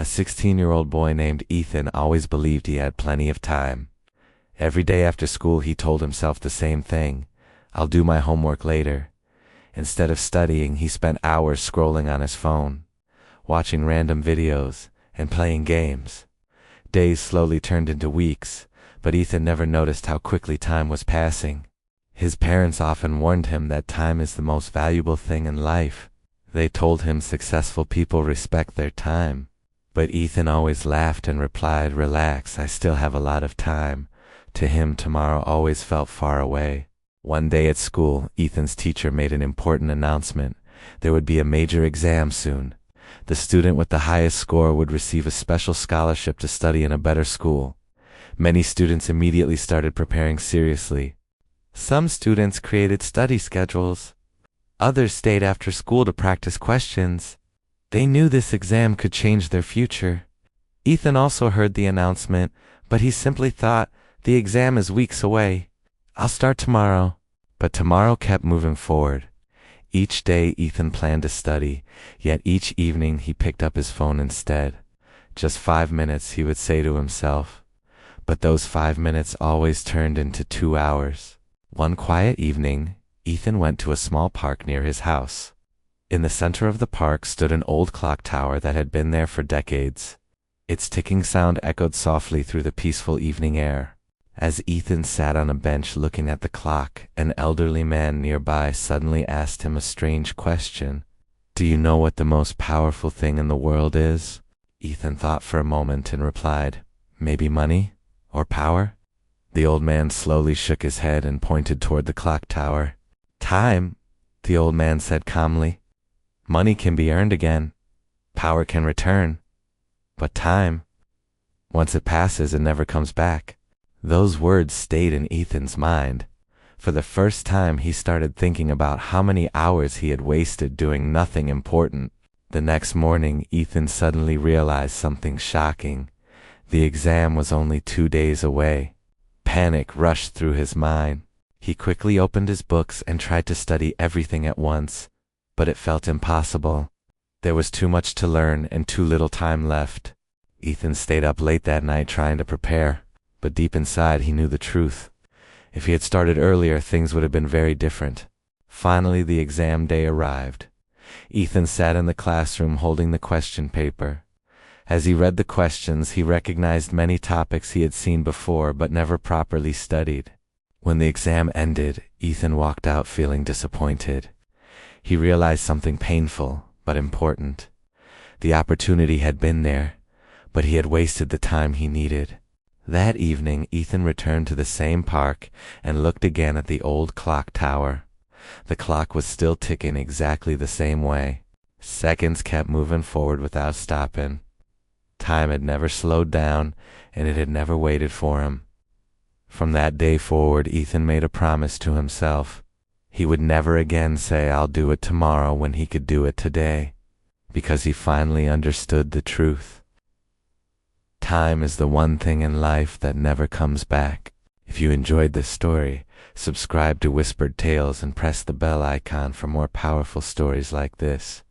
A 16-year-old boy named Ethan always believed he had plenty of time. Every day after school he told himself the same thing: I'll do my homework later. Instead of studying, he spent hours scrolling on his phone, watching random videos, and playing games. Days slowly turned into weeks, but Ethan never noticed how quickly time was passing. His parents often warned him that time is the most valuable thing in life. They told him successful people respect their time. But Ethan always laughed and replied, "Relax, I still have a lot of time." To him, tomorrow always felt far away. One day at school, Ethan's teacher made an important announcement. There would be a major exam soon. The student with the highest score would receive a special scholarship to study in a better school. Many students immediately started preparing seriously. Some students created study schedules. Others stayed after school to practice questions. They knew this exam could change their future. Ethan also heard the announcement, but he simply thought, the exam is weeks away. I'll start tomorrow. But tomorrow kept moving forward. Each day Ethan planned to study, yet each evening he picked up his phone instead. Just 5 minutes, he would say to himself. But those 5 minutes always turned into 2 hours. One quiet evening, Ethan went to a small park near his house. In the center of the park stood an old clock tower that had been there for decades. Its ticking sound echoed softly through the peaceful evening air. As Ethan sat on a bench looking at the clock, an elderly man nearby suddenly asked him a strange question. "Do you know what the most powerful thing in the world is?" Ethan thought for a moment and replied, "Maybe money? Or power?" The old man slowly shook his head and pointed toward the clock tower. "Time," the old man said calmly. "Money can be earned again. Power can return. But time, once it passes, it never comes back." Those words stayed in Ethan's mind. For the first time, he started thinking about how many hours he had wasted doing nothing important. The next morning, Ethan suddenly realized something shocking. The exam was only 2 days away. Panic rushed through his mind. He quickly opened his books and tried to study everything at once. But it felt impossible. There was too much to learn and too little time left. Ethan stayed up late that night trying to prepare, but deep inside he knew the truth. If he had started earlier, things would have been very different. Finally, the exam day arrived. Ethan sat in the classroom holding the question paper. As he read the questions, he recognized many topics he had seen before but never properly studied. When the exam ended, Ethan walked out feeling disappointed. He realized something painful, but important. The opportunity had been there, but he had wasted the time he needed. That evening, Ethan returned to the same park and looked again at the old clock tower. The clock was still ticking exactly the same way. Seconds kept moving forward without stopping. Time had never slowed down, and it had never waited for him. From that day forward, Ethan made a promise to himself. He would never again say, "I'll do it tomorrow," when he could do it today, because he finally understood the truth. Time is the one thing in life that never comes back. If you enjoyed this story, subscribe to Whispered Tales and press the bell icon for more powerful stories like this.